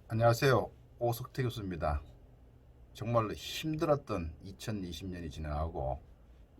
안녕하세요. 오석태 교수입니다. 정말로 힘들었던 2020년이 지나가고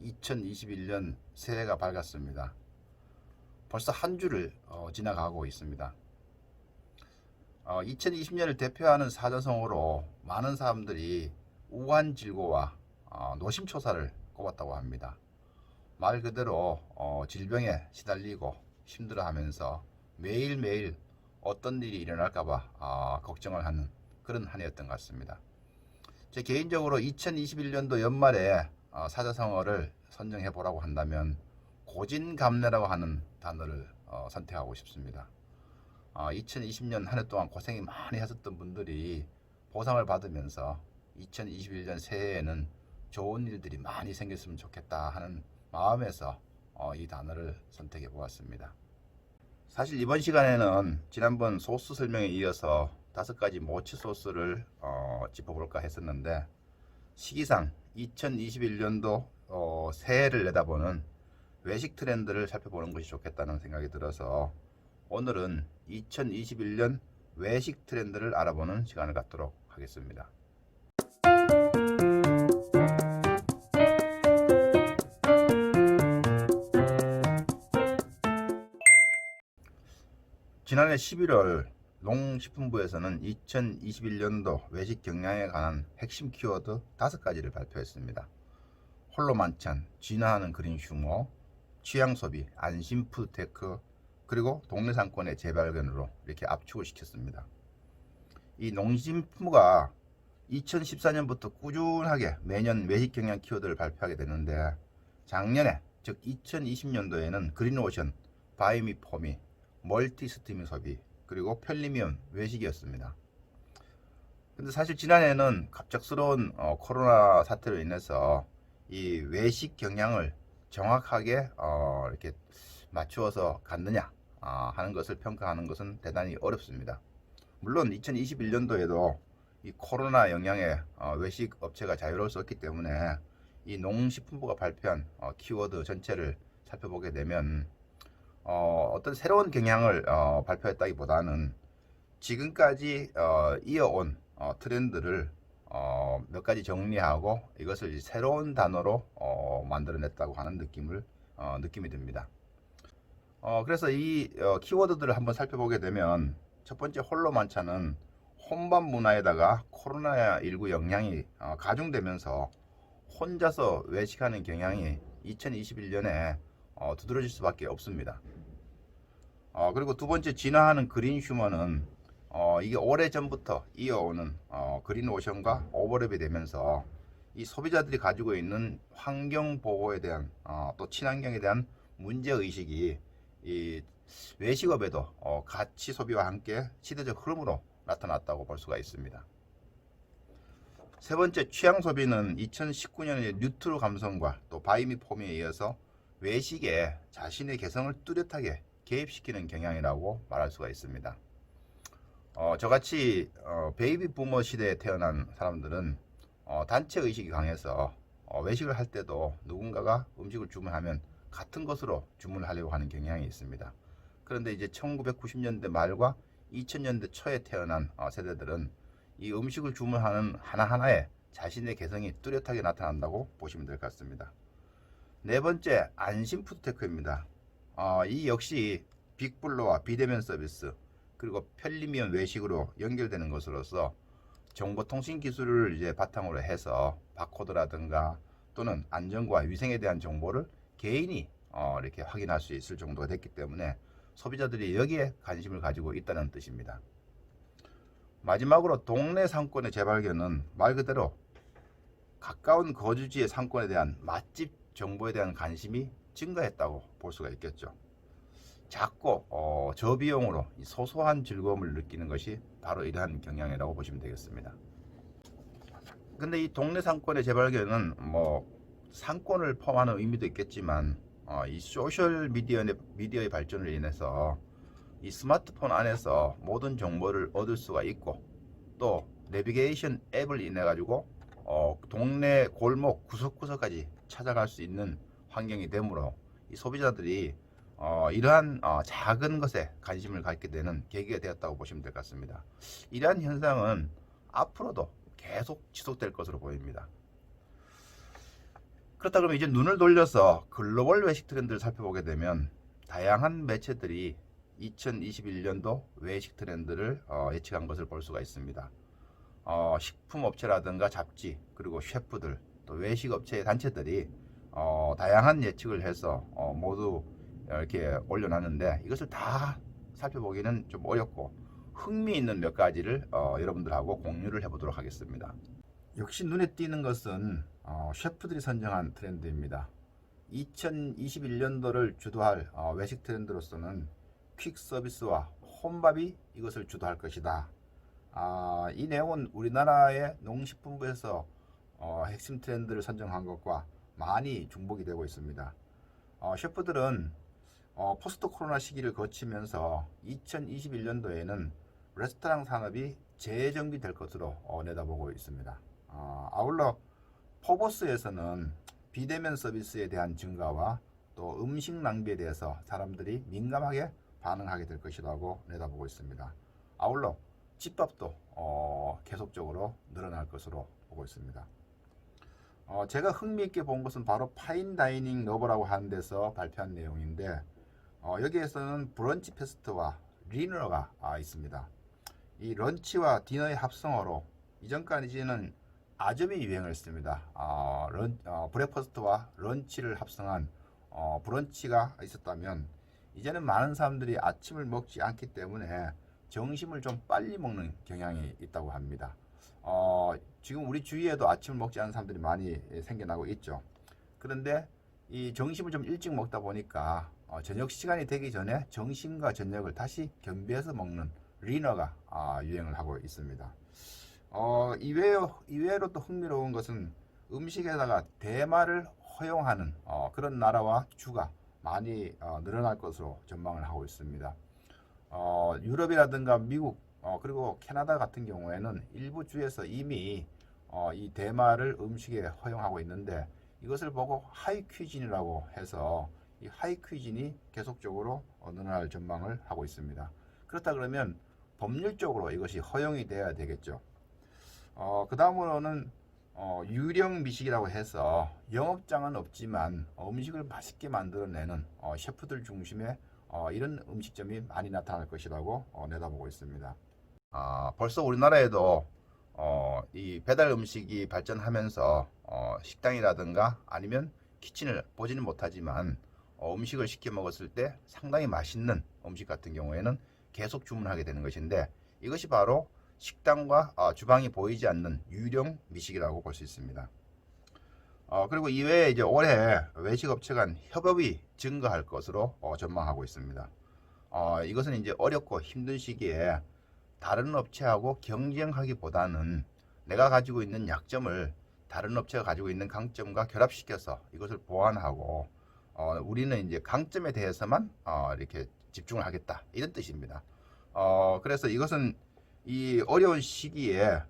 2021년 새해가 밝았습니다. 벌써 한 주를 지나가고 있습니다. 2020년을 대표하는 사자성어로 많은 사람들이 우환질고와 노심초사를 꼽았다고 합니다. 말 그대로 질병에 시달리고 힘들어하면서 매일매일 어떤 일이 일어날까봐 걱정을 하는 그런 한 해였던 것 같습니다. 제 개인적으로 2021년도 연말에 사자성어를 선정해 보라고 한다면 고진감래라고 하는 단어를 선택하고 싶습니다. 2020년 한 해 동안 고생이 많이 하셨던 분들이 보상을 받으면서 2021년 새해에는 좋은 일들이 많이 생겼으면 좋겠다 하는 마음에서 이 단어를 선택해 보았습니다. 사실 이번 시간에는 지난번 소스 설명에 이어서 5가지 모치 소스를 짚어볼까 했었는데, 시기상 2021년도 새해를 내다보는 외식 트렌드를 살펴보는 것이 좋겠다는 생각이 들어서 오늘은 2021년 외식 트렌드를 알아보는 시간을 갖도록 하겠습니다. 지난해 11월 농식품부에서는 2021년도 외식 경향에 관한 핵심 키워드 5가지를 발표했습니다. 홀로 만찬, 진화하는 그린 휴머, 취향 소비, 안심 푸드테크, 그리고 동네 상권의 재발견으로 이렇게 압축을 시켰습니다. 이 농식품부가 2014년부터 꾸준하게 매년 외식 경향 키워드를 발표하게 되는데, 작년에 즉 2020년도에는 그린오션, 바이미 포미, 멀티 스트리밍 소비, 그리고 편리면 외식이었습니다. 근데 사실 지난해는 갑작스러운 코로나 사태로 인해서 이 외식 경향을 정확하게 이렇게 맞추어서 갔느냐 하는 것을 평가하는 것은 대단히 어렵습니다. 물론 2021년도에도 이 코로나 영향에 외식 업체가 자유로울 수 없기 때문에 이 농식품부가 발표한 키워드 전체를 살펴보게 되면 어떤 새로운 경향을 발표했다기보다는 지금까지 이어온 트렌드를 몇 가지 정리하고 이것을 새로운 단어로 만들어냈다고 하는 느낌이 듭니다. 그래서 이 키워드들을 한번 살펴보게 되면, 첫 번째 홀로 만찬은 혼밥 문화에다가 코로나19 영향이 가중되면서 혼자서 외식하는 경향이 2021년에 두드러질 수밖에 없습니다. 그리고 두 번째 진화하는 그린 휴머는 이게 오래전부터 이어오는 그린 오션과 오버랩이 되면서 이 소비자들이 가지고 있는 환경 보호에 대한 또 친환경에 대한 문제 의식이 이 외식업에도 가치 소비와 함께 시대적 흐름으로 나타났다고 볼 수가 있습니다. 세 번째 취향 소비는 2019년의 뉴트로 감성과 또 바이미 폼에 이어서 외식에 자신의 개성을 뚜렷하게 개입시키는 경향이라고 말할 수가 있습니다. 저같이 베이비 부머 시대에 태어난 사람들은 단체 의식이 강해서 외식을 할 때도 누군가가 음식을 주문하면 같은 것으로 주문을 하려고 하는 경향이 있습니다. 그런데 이제 1990년대 말과 2000년대 초에 태어난 세대들은 이 음식을 주문하는 하나하나에 자신의 개성이 뚜렷하게 나타난다고 보시면 될 것 같습니다. 네 번째, 안심 푸드테크입니다. 이 역시 빅블로와 비대면 서비스, 그리고 편리면 외식으로 연결되는 것으로서 정보통신 기술을 이제 바탕으로 해서 바코드라든가 또는 안전과 위생에 대한 정보를 개인이 이렇게 확인할 수 있을 정도가 됐기 때문에 소비자들이 여기에 관심을 가지고 있다는 뜻입니다. 마지막으로 동네 상권의 재발견은 말 그대로 가까운 거주지의 상권에 대한 맛집 정보에 대한 관심이 증가했다고 볼 수가 있겠죠. 작고 저비용으로 소소한 즐거움을 느끼는 것이 바로 이러한 경향이라고 보시면 되겠습니다. 근데 이 동네 상권의 재발견은 뭐 상권을 포함하는 의미도 있겠지만 이 소셜 미디어의 발전으로 인해서 이 스마트폰 안에서 모든 정보를 얻을 수가 있고, 또 내비게이션 앱을 인해 가지고 동네 골목 구석구석까지 찾아갈 수 있는 환경이 되므로 이 소비자들이 이러한 작은 것에 관심을 갖게 되는 계기가 되었다고 보시면 될 것 같습니다. 이러한 현상은 앞으로도 계속 지속될 것으로 보입니다. 그렇다 그러면 이제 눈을 돌려서 글로벌 외식 트렌드를 살펴보게 되면 다양한 매체들이 2021년도 외식 트렌드를 예측한 것을 볼 수가 있습니다. 식품업체라든가 잡지, 그리고 셰프들, 또 외식업체의 단체들이 다양한 예측을 해서 모두 이렇게 올려놨는데, 이것을 다 살펴보기는 좀 어렵고 흥미있는 몇 가지를 여러분들하고 공유를 해보도록 하겠습니다. 역시 눈에 띄는 것은 셰프들이 선정한 트렌드입니다. 2021년도를 주도할 외식 트렌드로서는 퀵 서비스와 혼밥이 이것을 주도할 것이다. 이 내용은 우리나라의 농식품부에서 핵심 트렌드를 선정한 것과 많이 중복이 되고 있습니다. 셰프들은 포스트 코로나 시기를 거치면서 2021년도에는 레스토랑 산업이 재정비될 것으로 내다보고 있습니다. 아울러 포브스에서는 비대면 서비스에 대한 증가와 또 음식 낭비에 대해서 사람들이 민감하게 반응하게 될 것이라고 내다보고 있습니다. 아울러 집밥도 계속적으로 늘어날 것으로 보고 있습니다. 제가 흥미있게 본 것은 바로 파인다이닝 러버라고 하는 데서 발표한 내용인데, 여기에서는 브런치 패스트와 리너가 있습니다. 이 런치와 디너의 합성어로 이전까지는 아점이 유행을 했습니다. 브레퍼스트와 런치를 합성한 브런치가 있었다면, 이제는 많은 사람들이 아침을 먹지 않기 때문에 점심을 좀 빨리 먹는 경향이 있다고 합니다. 지금 우리 주위에도 아침을 먹지 않는 사람들이 많이 생겨나고 있죠. 그런데 이 점심을 좀 일찍 먹다 보니까 저녁 시간이 되기 전에 점심과 저녁을 다시 겸비해서 먹는 리너가 유행을 하고 있습니다. 이외로 또 흥미로운 것은 음식에다가 대마를 허용하는 그런 나라와 주가 많이 늘어날 것으로 전망을 하고 있습니다. 유럽이라든가 미국, 그리고 캐나다 같은 경우에는 일부 주에서 이미 이 대마를 음식에 허용하고 있는데, 이것을 보고 하이 퀴진이라고 해서 이 하이 퀴진이 계속적으로 늘어날 전망을 하고 있습니다. 그렇다 그러면 법률적으로 이것이 허용이 돼야 되겠죠. 그 다음으로는 유령 미식이라고 해서 영업장은 없지만 음식을 맛있게 만들어내는 셰프들 중심의 이런 음식점이 많이 나타날 것이라고 내다보고 있습니다. 벌써 우리나라에도 이 배달 음식이 발전하면서 식당이라든가 아니면 키친을 보지는 못하지만 음식을 시켜 먹었을 때 상당히 맛있는 음식 같은 경우에는 계속 주문하게 되는 것인데, 이것이 바로 식당과 주방이 보이지 않는 유령 미식이라고 볼 수 있습니다. 그리고 이외에 이제 올해 외식업체 간 협업이 증가할 것으로 전망하고 있습니다. 이것은 이제 어렵고 힘든 시기에 다른 업체하고 경쟁하기보다는 내가 가지고 있는 약점을 다른 업체가 가지고 있는 강점과 결합시켜서 이것을 보완하고 우리는 이제 강점에 대해서만 이렇게 집중을 하겠다, 이런 뜻입니다. 그래서 이것은 이 어려운 시기에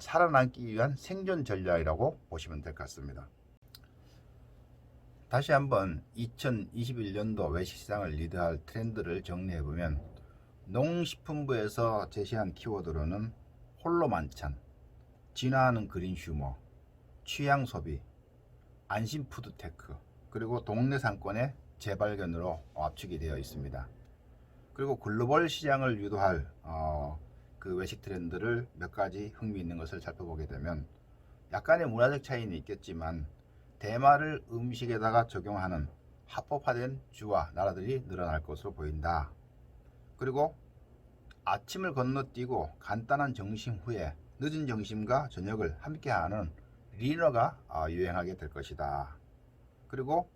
살아남기 위한 생존 전략이라고 보시면 될 것 같습니다. 다시 한번 2021년도 외식시장을 리드할 트렌드를 정리해보면, 농식품부에서 제시한 키워드로는 홀로 만찬, 진화하는 그린 휴머, 취향 소비, 안심 푸드테크, 그리고 동네 상권의 재발견으로 압축이 되어 있습니다. 그리고 글로벌 시장을 유도할 그 외식 트렌드를 몇 가지 흥미있는 것을 살펴보게 되면, 약간의 문화적 차이는 있겠지만 대마를 음식에다가 적용하는 합법화된 주와 나라들이 늘어날 것으로 보인다. 그리고 아침을 건너뛰고 간단한 점심 후에 늦은 점심과 저녁을 함께하는 리너가 유행하게 될 것이다. 그리고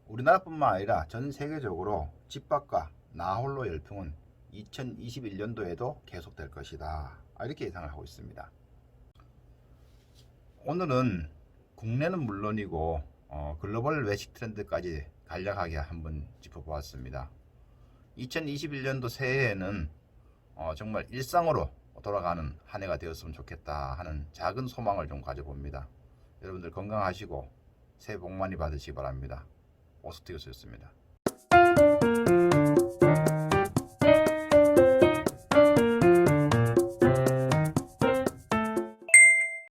우리나라뿐만 아니라 전 세계적으로 집밥과 나홀로 열풍은 2021년도에도 계속될 것이다, 이렇게 예상을 하고 있습니다. 오늘은 국내는 물론이고 글로벌 외식 트렌드까지 간략하게 한번 짚어보았습니다. 2021년도 새해에는 정말 일상으로 돌아가는 한 해가 되었으면 좋겠다 하는 작은 소망을 좀 가져봅니다. 여러분들 건강하시고 새해 복 많이 받으시기 바랍니다. 오스티우스였습니다. 감사합니다.